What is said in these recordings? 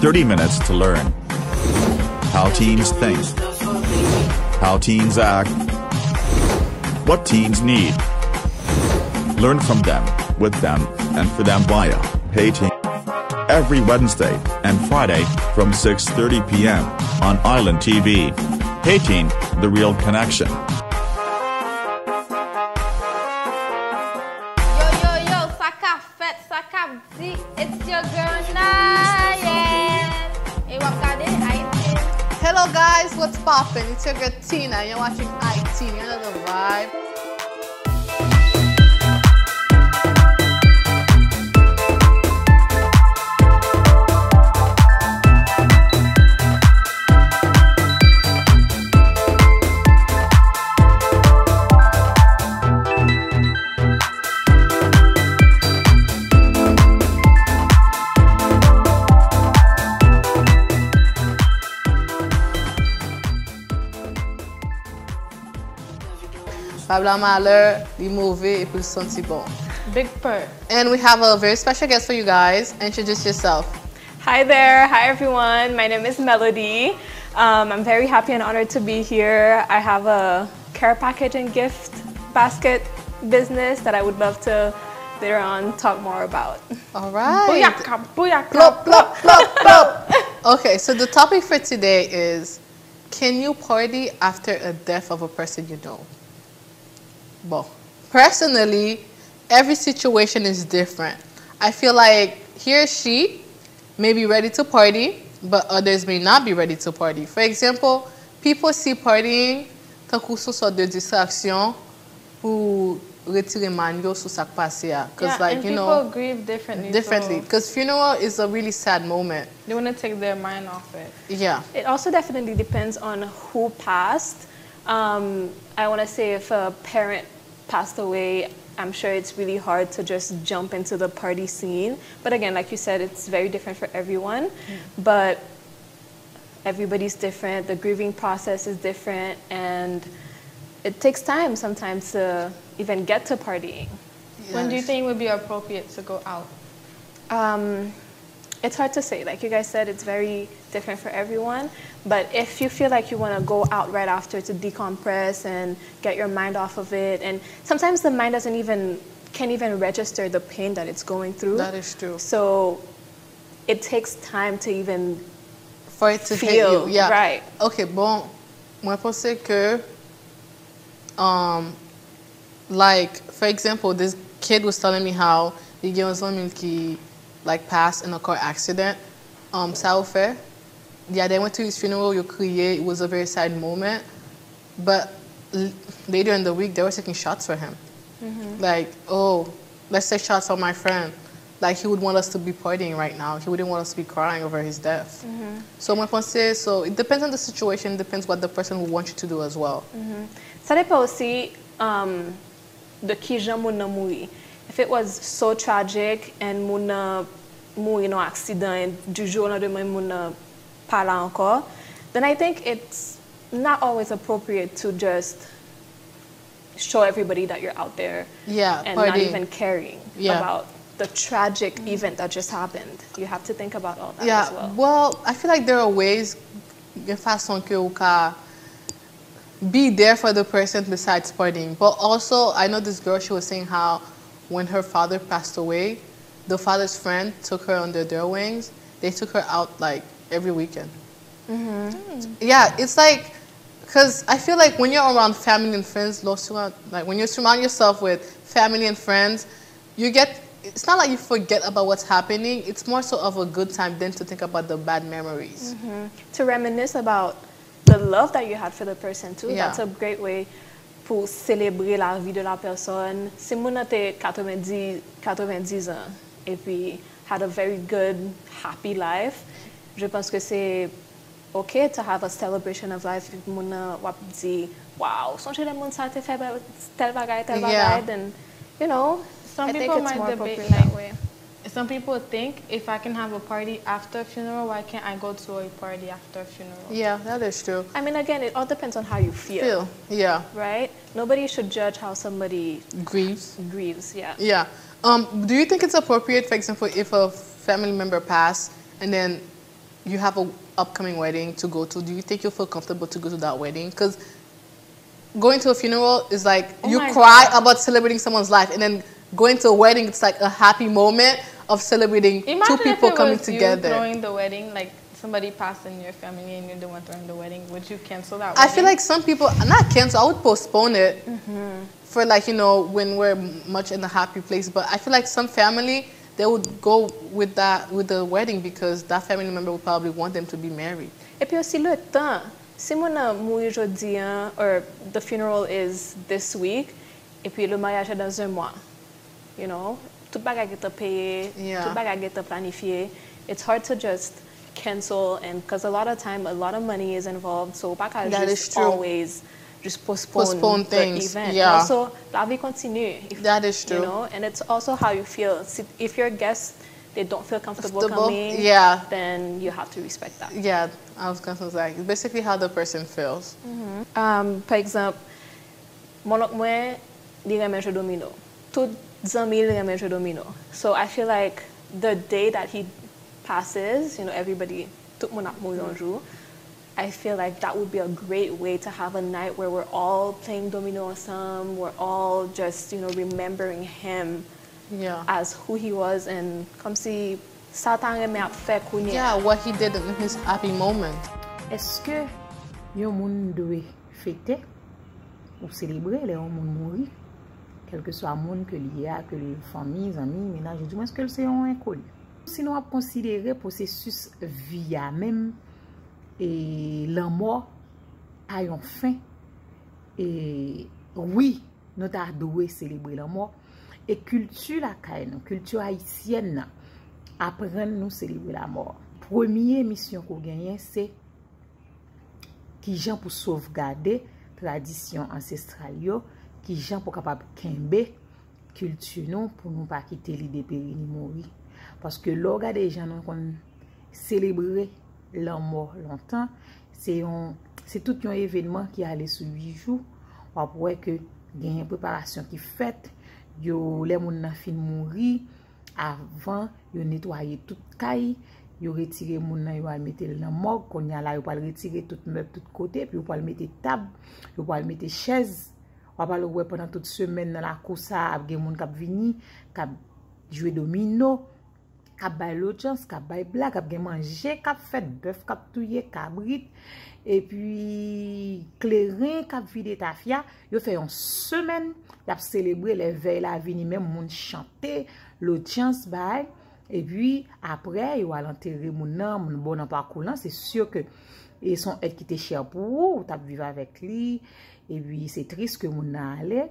30 minutes to learn how teens think, how teens act, what teens need. Learn from them, with them, and for them via HaiTeen. Every Wednesday and Friday from 6:30 p.m. on Island TV. HaiTeen, the real connection. Yo, saka fet, saka di, it's your girl Naya. Hey, HaiTeen. Hello guys, what's poppin'? It's your girl Tina. You're watching HaiTeen. You know the vibe. Pabla Malheur, the movie, et puis le senti bon. Big Purr. And we have a very special guest for you guys. Introduce yourself. Hi there. Hi, everyone. My name is Melody. I'm very happy and honored to be here. I have a care package and gift basket business that I would love to later on talk more about. All right. Booyaka, booyaka. Plop, plop, plop, plop. Okay, so the topic for today is, can you party after a death of a person you know? Well, personally, every situation is different. I feel like he or she may be ready to party, but others may not be ready to party. For example, people see partying tant qu'on sort de distraction pour retirer manio sur sa passé. Because, like, you know, people grieve differently. Differently, because funeral is a really sad moment. They want to take their mind off it. Yeah. It also definitely depends on who passed. I want to say if a parent passed away, I'm sure it's really hard to just jump into the party scene. But again, like you said, it's very different for everyone. But everybody's different. The grieving process is different. And it takes time sometimes to even get to partying. Yes. When do you think it would be appropriate to go out? It's hard to say. Like you guys said, it's very different for everyone. But if you feel like you want to go out right after to decompress and get your mind off of it, and sometimes the mind can't even register the pain that it's going through. That is true. So it takes time to even for it to feel, hit you. Yeah. Right. Okay, bon, moi pense que, like, for example, this kid was telling me how il y a un homme qui like passed in a car accident. Ça a fait. Yeah, they went to his funeral, you cried, it was a very sad moment. But later in the week, they were taking shots for him. Like, oh, let's take shots for my friend. Like, he would want us to be partying right now. He wouldn't want us to be crying over his death. So, moi pense, so it depends on the situation, it depends what the person would want you to do as well. Ça dépend aussi de qui jan moun nan mouri. If it was so tragic and moun nan mouri nan accident, du jour au lendemain moun nan pa la encore, then I think it's not always appropriate to just show everybody that you're out there and not even caring about the tragic event that just happened. You have to think about all that as well. Well, I feel like there are ways, de façon que you can be there for the person besides partying. But also, I know this girl, she was saying how when her father passed away, the father's friend took her under their wings. They took her out like every weekend. Yeah, it's like, because I feel like when you're around family and friends, like when you surround yourself with family and friends, you get, it's not like you forget about what's happening. It's more so of a good time than to think about the bad memories. To reminisce about the love that you had for the person too. That's a great way pour célébrer la vie de la personne. Si moun nan te 90 ans et puis had a very good, happy life, je pense que c'est okay to have a celebration of life. If moun nan wap di, wow, sonje le moun sa te fe tel bagay, then, you know, Some I think people it's might more debate appropriate that like, way. Some people think if I can have a party after a funeral, why can't I go to a party after a funeral? Yeah, that is true. I mean, again, it all depends on how you feel. Yeah. Right? Nobody should judge how somebody Grieves. Yeah. Yeah. Do you think it's appropriate, for example, if a family member passed and then you have a upcoming wedding to go to, do you think you'll feel comfortable to go to that wedding? Because going to a funeral is like you cry about celebrating someone's life, and then going to a wedding, it's like a happy moment of celebrating two people coming together. You throwing the wedding, like somebody passed in your family and you're the one throwing the wedding. Would you cancel that wedding? I feel like some people, not cancel, I would postpone it for like, you know, when we're much in a happy place. But I feel like some family, they would go with that, with the wedding, because that family member would probably want them to be married. Et puis aussi le temps. Si mon a mouru aujourd'hui, or the funeral is this week, et puis le mariage est dans un mois, you know, tout bagage est payé, tout bagage est planifié. It's hard to just cancel, and because a lot of time, a lot of money is involved, so bagage just always just postpone things. The event. Yeah. And also, la vie continue. That is true. You know, and it's also how you feel. If your guests, they don't feel comfortable coming, then you have to respect that. Yeah, I was going to say, it's basically how the person feels. Par exemple, mon oncle moi, il aime jouer domino. Tout amis aime jouer domino. So I feel like the day that he passes, you know, everybody, tout le monde a mouru un jour. I feel like that would be a great way to have a night where we're all playing domino ensemble, we're all just, you know, remembering him as who he was, and comme si Satan aimait faire connaître. Yeah, what he did in his happy moment. Est-ce que yon moun doit fêter ou célébrer les moun mouri, quel que soit moun que lié à que les familles, amis, ménages, du moins que c'est un inconnu. Sinon, on considérer processus via même et la mort a une fin. Et oui, nous devons célébrer la mort. Et culture la culture haïtienne, apprendre nous célébrer la mort. Première mission qu'on gagne, c'est qui gens pour sauvegarder tradition ancestrale yo, qui gens pour capable kembe culture nous pour nous pas quitter l'idée périr ni mourir. Parce que l'orga des gens qu'on célébrer la mort longtemps, c'est tout un événement qui allait sur 8 jours. Après que il y a une préparation qui fait, yo les moun nan fin mourir avant, yo nettoyer toute caille, yo retirer moun nan yo mettre dans morgue, qu'on y a là yo pas retirer tout meuble tout côté, puis yo pas mettre table, yo pas mettre chaise. On va le voir pendant toute semaine dans la cour ça, il y a moun k'ap vini, k'ap jouer domino, k'ap bay l'audience, k'ap bay blague, k'ap gen manger, k'ap fait bœuf, k'ap touyer cabrit, et puis clairin, k'ap vide tafia. Yo fait une semaine, y a célébrer les veilles la vini, même moun chanter, l'audience bay, et puis après yo al enterrer moun nan, moun bon nan parcours là, c'est sûr que et son être qui était cher pour vous, t'as vivre avec lui, et puis c'est triste que moun nan allé,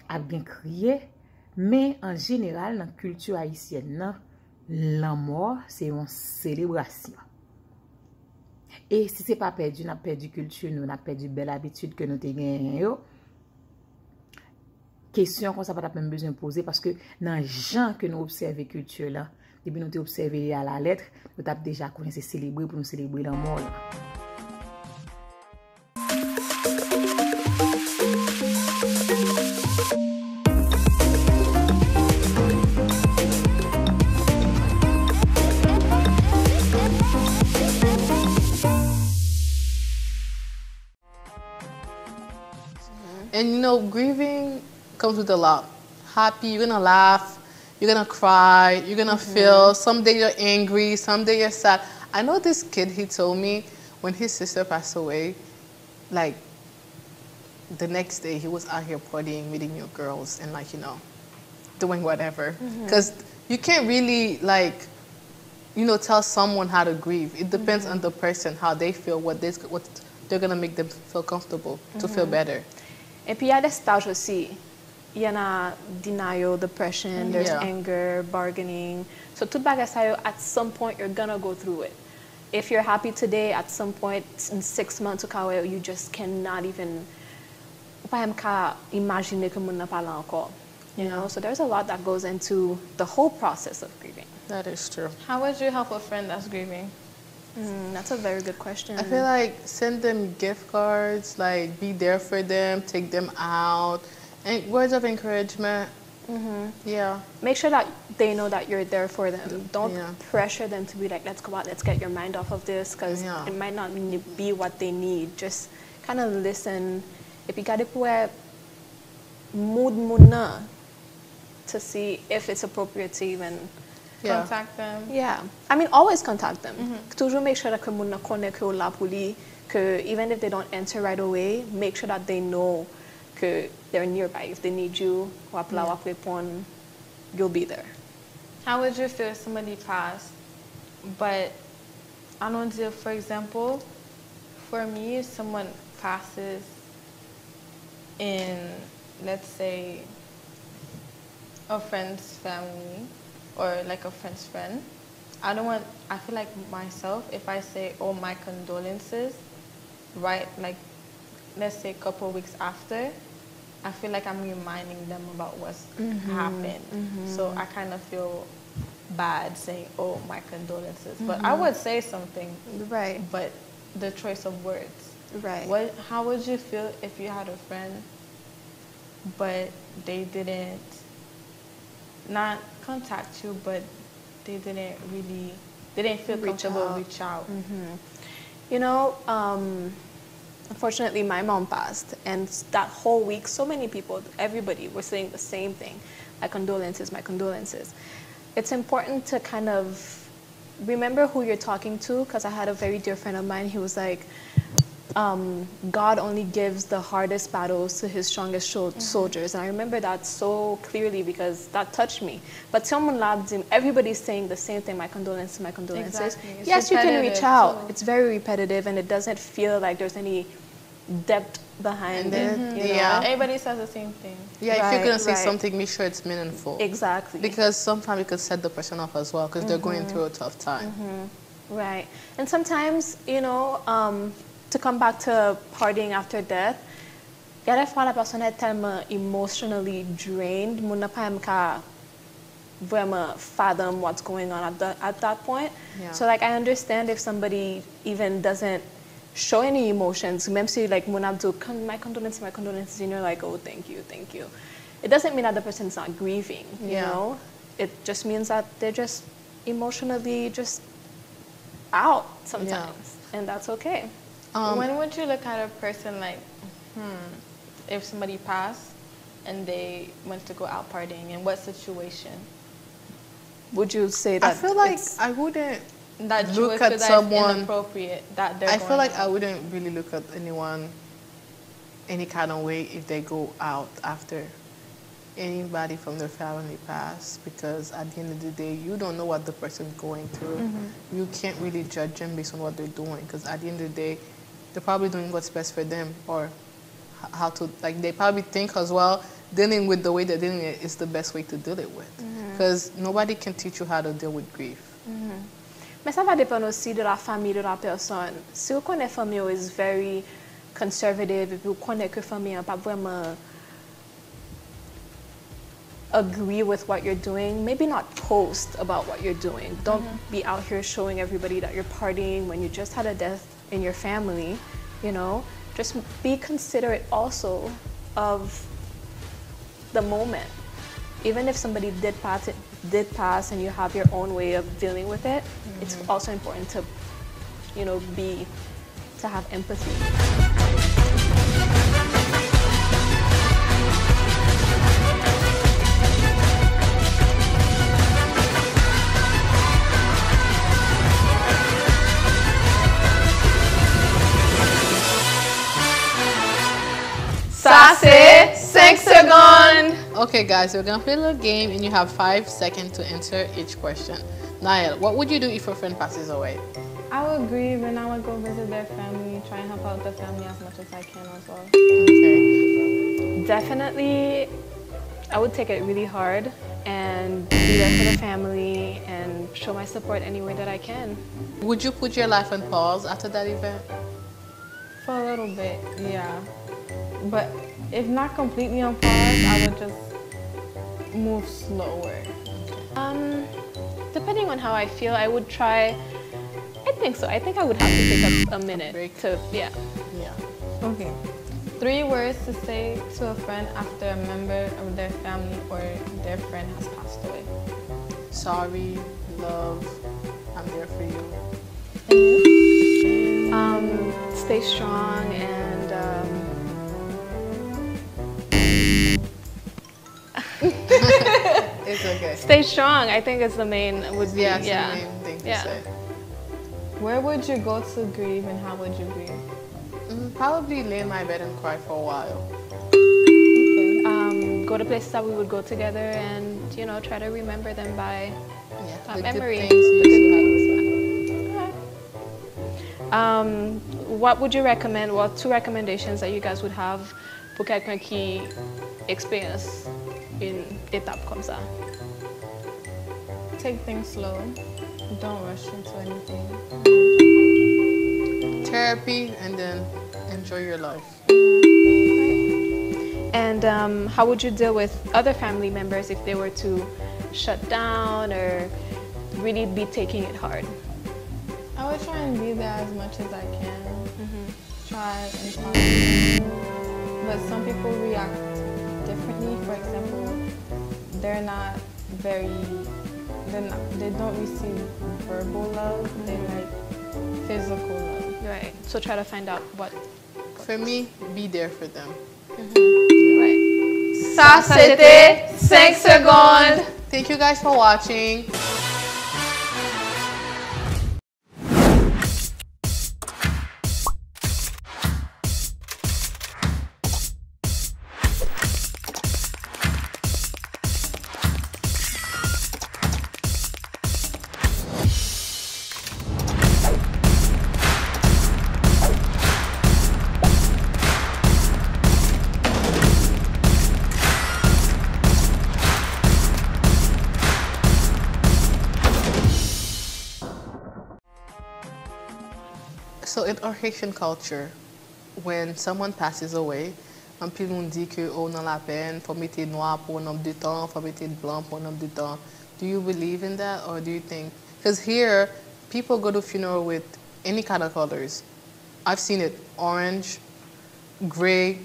a bien crié, mais en général dans la culture haïtienne, la mort c'est une célébration. Et si c'est pas perdu, n'a perdu culture, nous n'a perdu belle habitude que nous te gagné. Question qu'on ça pas même besoin de poser, parce que dans les gens que nous observons culture là, depuis nous observé à la lettre, nous avons déjà connaissé célébrer pour nous célébrer la mort là. And you know, grieving comes with a lot. Happy, you're gonna laugh, you're gonna cry, you're gonna feel. Someday you're angry, someday you're sad. I know this kid, he told me when his sister passed away, like the next day he was out here partying, meeting new girls, and like, you know, doing whatever. Because you can't really like, you know, tell someone how to grieve. It depends on the person, how they feel, what they're gonna make them feel comfortable to feel better. Et puis il y a des stages aussi. Il y en a denial, depression, there's anger, bargaining. So tout bagay sa yo, at some point you're gonna go through it. If you're happy today, at some point in 6 months you just cannot even imagine que moun nan pala encore. You know, so there's a lot that goes into the whole process of grieving. That is true. How would you help a friend that's grieving? That's a very good question. I feel like send them gift cards, like be there for them, take them out, and words of encouragement. Yeah. Make sure that they know that you're there for them. Don't Yeah. pressure them to be like, let's go out, let's get your mind off of this, because Yeah. it might not be what they need. Just kind of listen. If you got to mood muna to see if it's appropriate to even Contact them. Yeah, I mean, always contact them. Toujours make sure that muna connaît que la poli, que even if they don't answer right away, make sure that they know que they're nearby. If they need you, wap la wap repon, you'll be there. How would you feel if somebody passed, but I don't know, for example, for me, if someone passes in, let's say, a friend's family or like a friend's friend, I feel like myself, if I say, oh, my condolences, right, like, let's say a couple of weeks after, I feel like I'm reminding them about what's happened. So I kind of feel bad saying, oh, my condolences. But I would say something. Right. But the choice of words. Right. How would you feel if you had a friend, but they didn't, not contact you, but they didn't feel comfortable to reach out? You know, unfortunately, my mom passed, and that whole week, so many people, everybody were saying the same thing. My condolences, my condolences. It's important to kind of remember who you're talking to, because I had a very dear friend of mine. He was like, God only gives the hardest battles to his strongest soldiers. And I remember that so clearly because that touched me. But someone loved him. Everybody's saying the same thing, my condolences, my condolences. Exactly. Yes, you can reach out. Too. It's very repetitive, and it doesn't feel like there's any depth behind it. You know? Yeah. Everybody says the same thing. Yeah, if Right, you're going to say right. something, make sure it's meaningful. Exactly. Because sometimes it could set the person off as well, because they're going through a tough time. Right. And sometimes, you know, to come back to partying after death, il y a des fois la personne est tellement emotionally drained, moun n'a pas ka vraiment fathom what's going on at that point. Yeah. So like I understand if somebody even doesn't show any emotions, même si like moun abdo my condolences, and you're like, oh, thank you. It doesn't mean that the person's not grieving, you know? It just means that they're just emotionally just out sometimes, and that's okay. When would you look at a person like, if somebody passed and they went to go out partying, in what situation? Would you say that? I feel like I wouldn't That you would look feel at that someone. it's inappropriate that they're I feel going like out. I wouldn't really look at anyone any kind of way if they go out after anybody from their family passed, because at the end of the day, you don't know what the person's going through. You can't really judge them based on what they're doing, because at the end of the day, they're probably doing what's best for them, or how to, like, they probably think as well, dealing with the way they're dealing it is the best way to deal it with. Because nobody can teach you how to deal with grief. Mais ça va dépendre aussi de la famille de la personne. Si vous connaissez famille is very conservative, et puis vous connaissez que famille n'a pas vraiment agree with what you're doing, maybe not post about what you're doing. Don't be out here showing everybody that you're partying when you just had a death in your family, you know. Just be considerate also of the moment. Even if somebody did pass and you have your own way of dealing with it, it's also important to, you know, to have empathy. Ça c'est 5 secondes. Okay, guys, we're gonna play a little game, and you have 5 seconds to answer each question. Niall, what would you do if your friend passes away? I would grieve and I would go visit their family, try and help out the family as much as I can as well. Okay. Definitely, I would take it really hard and be there for the family and show my support any way that I can. Would you put your life on pause after that event? For a little bit, yeah. But if not completely on pause, I would just move slower. Depending on how I feel, I would try. I think so. I think I would have to take a minute Break. to, yeah. Yeah. Okay. 3 words to say to a friend after a member of their family or their friend has passed away. Sorry, love, I'm there for you. Stay strong and It's okay. stay strong. I think it's the main would be Yeah, it's the main thing to say. Where would you go to grieve and how would you grieve? Probably lay in my bed and cry for a while. Go to places that we would go together and try to remember them by The memory. good things we used to have. What would you recommend? What 2 recommendations that you guys would have pour quelqu'un qui expérience une étape comme ça? Take things slow. Don't rush into anything. Therapy and then enjoy your life. And how would you deal with other family members if they were to shut down or really be taking it hard? I would try and be there as much as I can. Try and talk to them. But some people react differently. For example, they don't receive verbal love. They like physical love. Right. So try to find out what. For me, be there for them. Right. Ça, c'était 5 secondes. Thank you guys for watching. So in our Haitian culture, when someone passes away, un pile on dit que oh non la peine, faut mettre noir pour un nombre de temps, faut mettre blanc pour un nombre de temps. Do you believe in that, or do you think? Because here, people go to funeral with any kind of colors. I've seen it orange, gray,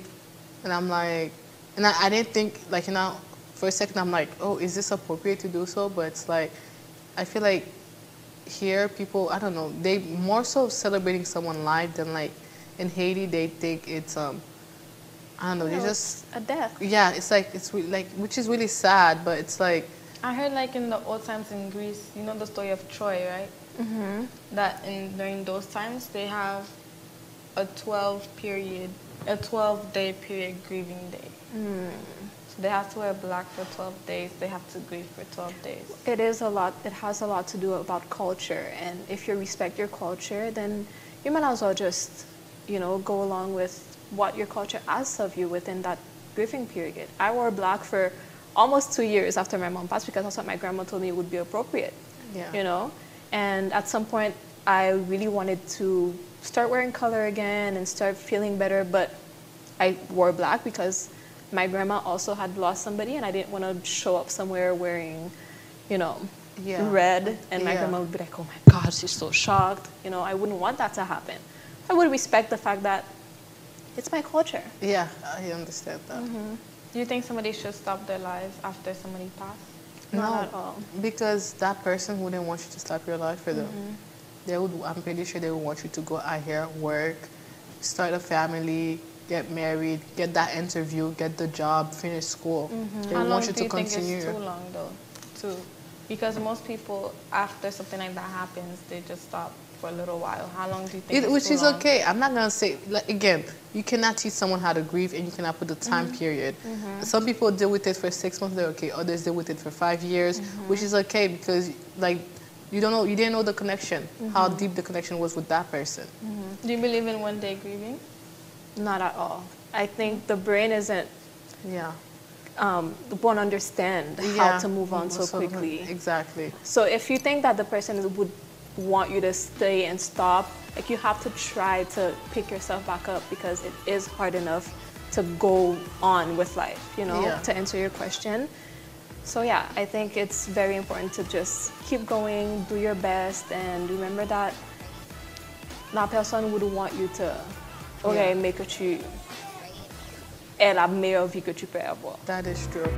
and I'm like, and I didn't think for a second I'm like, oh, is this appropriate to do so? But it's like, I feel like here people, I don't know, they more so celebrating someone live than like in Haiti they think it's I don't know, they just a death. Yeah, it's like which is really sad, but it's like I heard like in the old times in Greece, you know the story of Troy, right? That during those times they have a 12-day period grieving day. So they have to wear black for 12 days. They have to grieve for 12 days. It is a lot. It has a lot to do about culture, and if you respect your culture, then you might as well just, go along with what your culture asks of you within that grieving period. I wore black for almost 2 years after my mom passed because that's what my grandma told me would be appropriate. Yeah. And at some point, I really wanted to start wearing color again and start feeling better, but I wore black because my grandma also had lost somebody, and I didn't want to show up somewhere wearing, red, and my grandma would be like, oh my God, she's so shocked. I wouldn't want that to happen. I would respect the fact that it's my culture. Yeah, I understand that. Do you think somebody should stop their lives after somebody passed? Not at all. Because that person wouldn't want you to stop your life for them. I'm pretty sure they would want you to go out here, work, start a family, get married, get that interview, get the job, finish school. They How would long want you do to you think continue. is too long though? Because most people, after something like that happens, they just stop for a little while. How long do you think Which too is long? okay. I'm not gonna say again. You cannot teach someone how to grieve, and you cannot put the time period. Some people deal with it for 6 months. They're okay. Others deal with it for 5 years, which is okay because you didn't know the connection, how deep the connection was with that person. Do you believe in one-day grieving? Not at all. I think the brain isn't Yeah. won't understand how to move on so quickly. Exactly. So if you think that the person would want you to stay and stop, you have to try to pick yourself back up because it is hard enough to go on with life, to answer your question. So yeah, I think it's very important to just keep going, do your best, and remember that la personne would want you to, make a tu est la meilleure vie que tu peux avoir. That is true.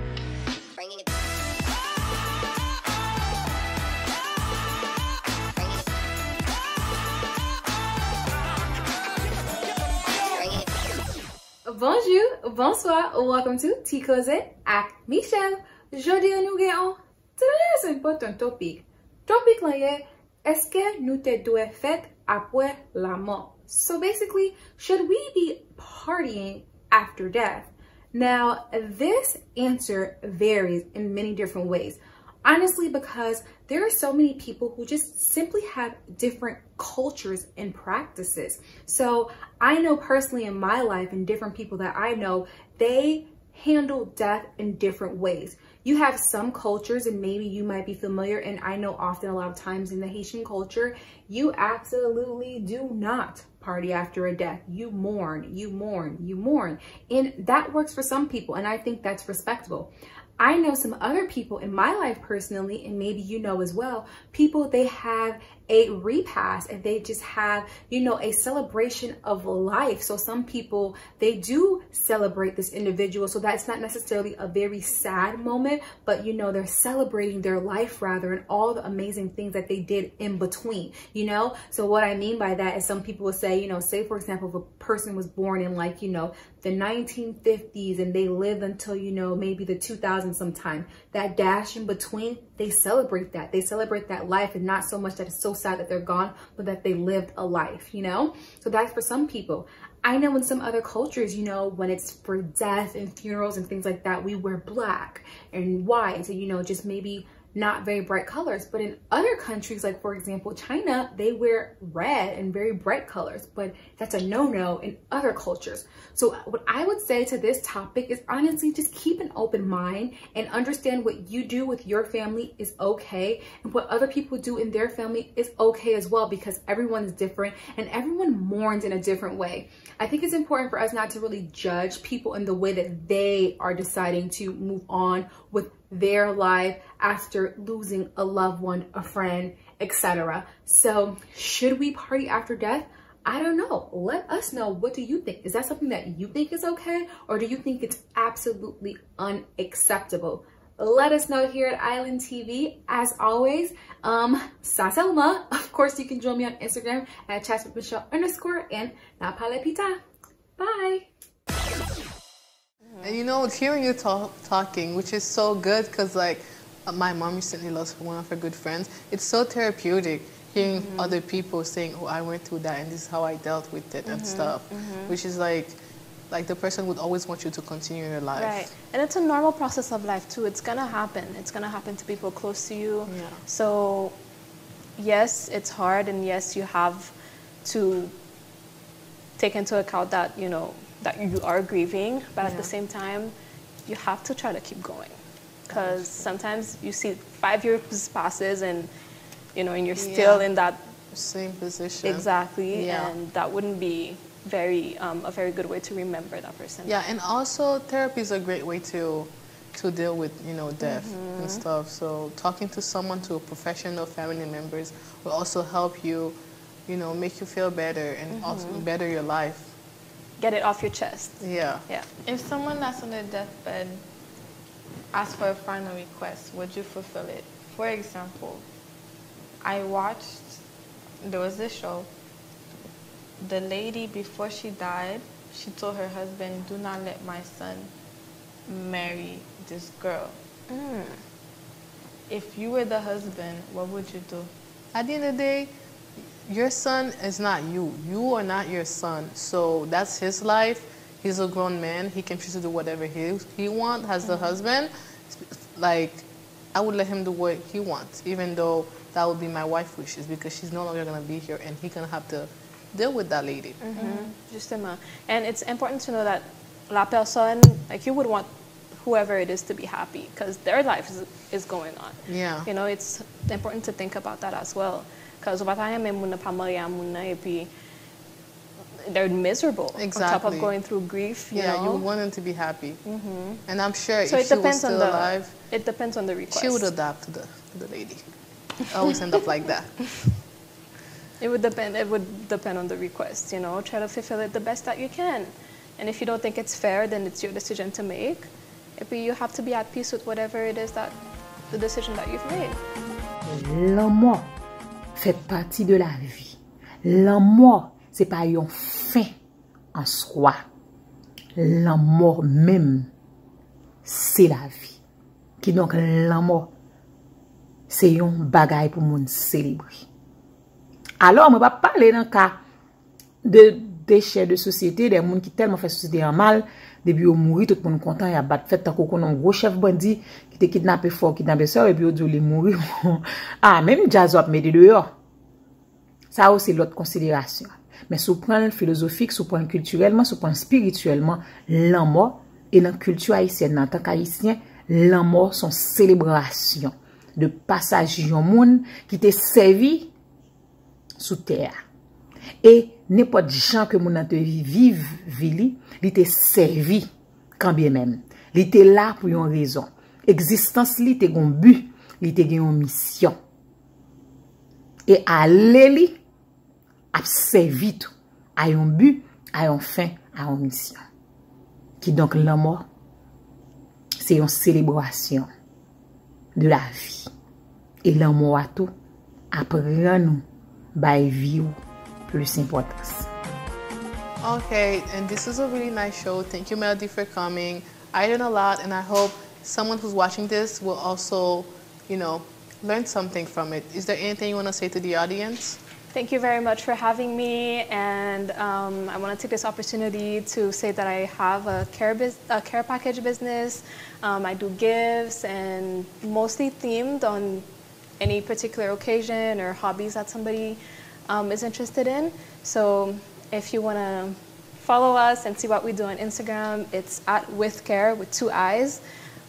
Bonjour, bonsoir, welcome to Tea Closet ak Michelle. Jodi nou gen an très important topic. Topic la ye, eske nou te dwe fet apre la mort? So basically, should we be partying after death? Now, this answer varies in many different ways. Honestly, because there are so many people who just simply have different cultures and practices. So I know personally in my life and different people that I know, they handle death in different ways. You have some cultures, and maybe you might be familiar, and I know often a lot of times in the Haitian culture, you absolutely do not party after a death. You mourn, you mourn, you mourn. And that works for some people, and I think that's respectable. I know some other people in my life personally, and maybe you know as well, people, they have a repast and they just have, you know, a celebration of life. So some people, they do celebrate this individual. So that's not necessarily a very sad moment, but you know, they're celebrating their life rather, and all the amazing things that they did in between, you know? So what I mean by that is some people will say, you know, say for example, if a person was born in like, you know, the 1950s and they lived until, you know, maybe the 2000s sometime, that dash in between, they celebrate that. They celebrate that life, and not so much that it's so sad that they're gone, but that they lived a life, you know? So that's for some people. I know in some other cultures, you know, when it's for death and funerals and things like that, we wear black and white, so, you know, just maybe not very bright colors. But in other countries, like for example, China, they wear red and very bright colors, but that's a no-no in other cultures. So what I would say to this topic is honestly, just keep an open mind and understand what you do with your family is okay, and what other people do in their family is okay as well, because everyone is different and everyone mourns in a different way. I think it's important for us not to really judge people in the way that they are deciding to move on with their life after losing a loved one, a friend, etc. So should we party after death? I don't know. Let us know. What do you think? Is that something that you think is okay, or do you think it's absolutely unacceptable? Let us know here at Island TV. As always, Saselma. Of course, you can join me on Instagram at chats_with_Michelle_ and Napalepita. Bye. And you know, hearing you talking, which is so good, because like my mom recently lost one of her good friends. It's so therapeutic hearing other people saying, oh, I went through that and this is how I dealt with it and stuff, which is like the person would always want you to continue your life. Right. And it's a normal process of life too. It's gonna happen. It's gonna happen to people close to you. Yeah. So yes, it's hard, and yes, you have to take into account that, you know, that you are grieving, but at the same time, you have to try to keep going. Because sometimes you see 5 years passes and, you know, and you're still in that same position. Exactly. Yeah. And that wouldn't be a very good way to remember that person. Yeah, and also therapy is a great way to deal with, you know, death and stuff. So talking to someone, to a professional, family members, will also help you, you know, make you feel better and also better your life. Get it off your chest. Yeah. Yeah. If someone that's on their deathbed asks for a final request, would you fulfill it? For example, there was this show. The lady, before she died, she told her husband, do not let my son marry this girl. If you were the husband, what would you do? At the end of the day, your son is not you. You are not your son. So that's his life. He's a grown man. He can choose to do whatever he wants as the husband. Like, I would let him do what he wants, even though that would be my wife's wishes, because she's no longer going to be here and he's going to have to deal with that lady. Justement. And it's important to know that la personne, like, you would want whoever it is to be happy, because their life is going on. Yeah. You know, it's important to think about that as well. Because they're miserable. Exactly. On top of going through grief, you know? You would want them to be happy. And I'm sure So if she was still alive, it depends on the request. she would adapt to the lady. Always end up like that. It would depend on the request, you know? Try to fulfill it the best that you can. And if you don't think it's fair, then it's your decision to make. But you have to be at peace with whatever it is that the decision that you've made. L'amour fait partie de la vie. L'amour, c'est pas une fin en soi. L'amour même, c'est la vie. Qui donc l'amour, c'est un bagay pour moun célébrer. Alors, je ne vais pas parler dans le cas de déchets de société, des gens qui tellement fait société en mal, depuis qu'ils mourent, tout le monde content, il y a battu fait tant qu'on a un gros chef bandit qui te kidnappé fort, kidnappé ça, et puis il dit mourir. Ah, même jazz up, mais dehors. Ça aussi, l'autre considération. Mais sous le plan philosophique, sous le plan culturellement, sous le plan spirituellement, l'amour, et dans la culture haïtienne, en tant qu'haïtien, l'amour, son célébration de passage yon moun qui te servi sous terre. Et n'importe gens que moun te vive vili, li te servi quand bien même. Li te là pour une raison. Existence li te gon but, li te gen une mission. Et aller li a servi tout à un but, à un fin, à une mission. Qui donc l'amour, c'est une célébration de la vie. Et l'amour à tout apprend nous by vie plus importance. Okay, and this is a really nice show. Thank you, Melody, for coming. I learned a lot, and I hope someone who's watching this will also, learn something from it. Is there anything you want to say to the audience? Thank you very much for having me, and I want to take this opportunity to say that I have a care package business. I do gifts, and mostly themed on any particular occasion or hobbies that somebody is interested in. So if you want to follow us and see what we do on Instagram, it's @withcare with 2 I's.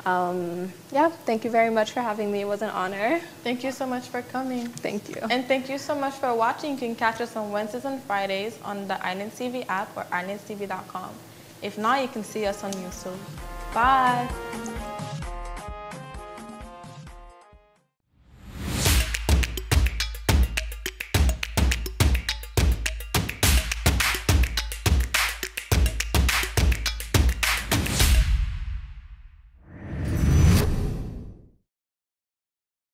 Yeah, thank you very much for having me. It was an honor. Thank you so much for coming. Thank you. And thank you so much for watching. You can catch us on Wednesdays and Fridays on the Islands TV app or islandstv.com. If not, you can see us on YouTube. Bye.